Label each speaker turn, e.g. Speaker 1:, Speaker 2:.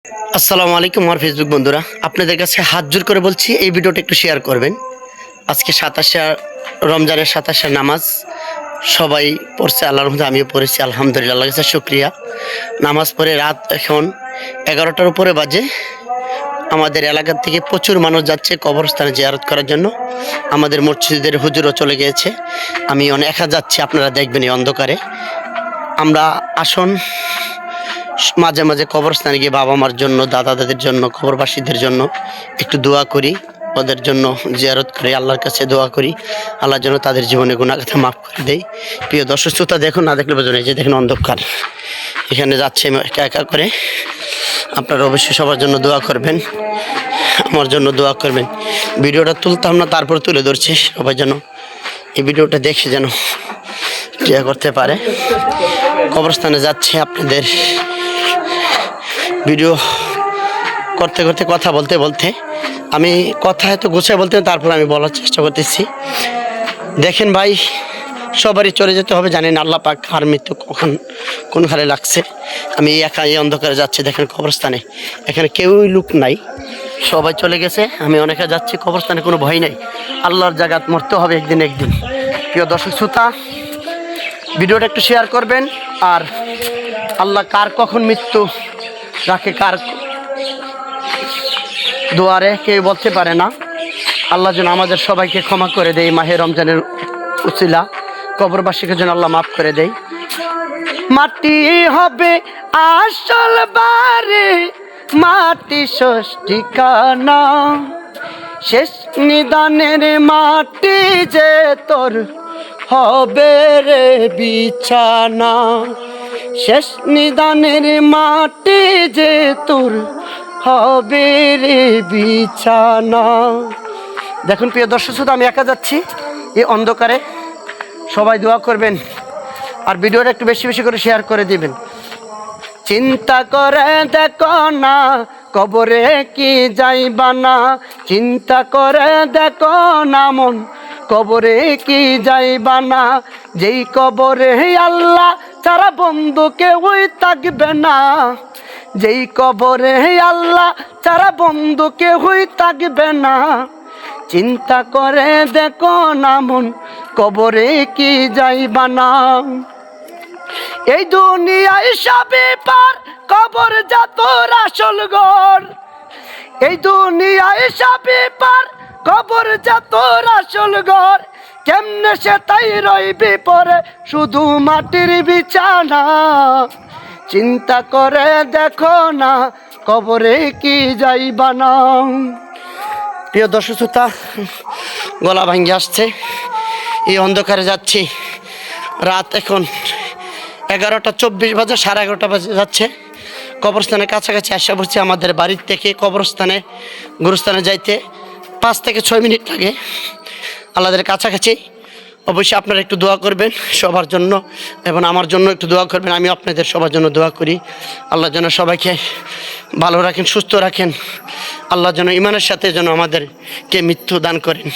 Speaker 1: আসসালামু আলাইকুম আমার ফেসবুক বন্ধুরা, আপনাদের কাছে হাত জোর করে বলছি এই ভিডিওটা একটু শেয়ার করবেন। আজকে 27 রমজানের 27 নামাজ সবাই পড়ছে, আল্লাহর রহমতে আমিও পড়েছি, আলহামদুলিল্লাহ, আল্লাহর কাছে শুকরিয়া। নামাজ পড়ে রাত এখন 11টার উপরে বাজে। আমাদের এলাকা থেকে প্রচুর মানুষ যাচ্ছে কবরস্থানে জিয়ারত করার জন্য। আমাদের মসজিদের হুজুরও চলে গিয়েছে, আমি একা যাচ্ছি, আপনারা দেখবেন এই অন্ধকারে। আমরা আসুন মাঝে মাঝে কবরস্থানে গিয়ে বাবা মার জন্য, দাদা দাদির জন্য, কবরবাসীদের জন্য একটু দোয়া করি, ওদের জন্য জিয়ারত করে আল্লাহর কাছে দোয়া করি, আল্লাহর জন্য তাদের জীবনে গুনাহগাথা মাফ করে দেই। প্রিয় দর্শক শ্রোতা, দেখুন, না দেখলে বোঝেন, এই যে দেখুন অন্ধকার, এখানে যাচ্ছে একা একা করে। আপনারা অবশ্যই সবার জন্য দোয়া করবেন, আমার জন্য দোয়া করবেন। ভিডিওটা তুলতাম না, তারপর তুলে ধরছি, সবাই যেন এই ভিডিওটা দেখে যেন ইয়ে করতে পারে। কবরস্থানে যাচ্ছে, আপনাদের ভিডিও করতে করতে, কথা বলতে বলতে, আমি কথা এত গুছিয়ে বলতে, তারপর আমি বলার চেষ্টা করতেছি। দেখেন ভাই, সবারই চলে যেতে হবে, জানেন আল্লাহ পাক আর মৃত্যু কখন কোন খালে লাগছে। আমি একা এই অন্ধকারে যাচ্ছি, দেখেন কবরস্থানে এখানে কেউই লোক নাই, সবাই চলে গেছে। আমি অনেকে যাচ্ছি কবরস্থানে, কোনো ভয় নাই, আল্লাহর জায়গাত মরতে হবে একদিন একদিন। প্রিয় দর্শক শ্রোতা, ভিডিওটা একটু শেয়ার করবেন। আর আল্লাহ কার কখন মৃত্যু রাখে, কার দুয়ারে কেউ বলতে পারে না। আল্লাহ যেন আমাদের সবাইকে ক্ষমা করে দেয়, মাহে রমজানের উসিলা কবরবাসীকে যেন আল্লাহ মাফ করে দেয়। মাটি হবে আসল বারে, মাটি শেষ ঠিকানা, শেষ নিদানের মাটি যে তোর হবে রে বিছানা, শেষ নিদানের মাটি যে তোর হবে রে বিছানা। দেখুন প্রিয় দর্শক শ্রোতা, আমি একা যাচ্ছি এই অন্ধকারে, সবাই দোয়া করবেন আর ভিডিওটা একটু বেশি বেশি করে শেয়ার করে দিবেন। চিন্তা করে দেখো না কবরে কি যাইবা না, চিন্তা করে দেখো না মন কবরে কি যাইবা না, যেই কবরে আল্লাহ ছাড়া বন্ধু কেউই থাকবে না, যেই কবরে আল্লাহ ছাড়া বন্ধু কেউই থাকবে না। চিন্তা করে দেখো না মন কবরে কি যাইবা না। এই দুনিয়ায় সবে পার, কবর যা তোর আসল ঘর, এই দুনিয়ায় সবে পার, কবর যা তোর আসল ঘর, কেমনে সে তাই রইবি পরে শুধু মাটির বিছানা। চিন্তা করে দেখো না কবরে কি যাইবা না। প্রিয় দর্শক শ্রোতা, গলা ভাঙ্গে আসছে, এই অন্ধকারে যাচ্ছি, রাত এখন 11:24 বাজে, 11:30 বাজে যাচ্ছে। কবরস্থানের কাছাকাছি আসা পড়ছি। আমাদের বাড়ির থেকে কবরস্থানে গুরুস্থানে যাইতে 5 থেকে 6 মিনিট লাগে, আল্লাহদের কাছাকাছি। অবশ্যই আপনারা একটু দোয়া করবেন সবার জন্য, এবং আমার জন্য একটু দোয়া করবেন। আমি আপনাদের সবার জন্য দোয়া করি, আল্লাহ যেন সবাইকে ভালো রাখেন, সুস্থ রাখেন, আল্লাহ যেন ইমানের সাথে যেন আমাদেরকে মৃত্যু দান করেন।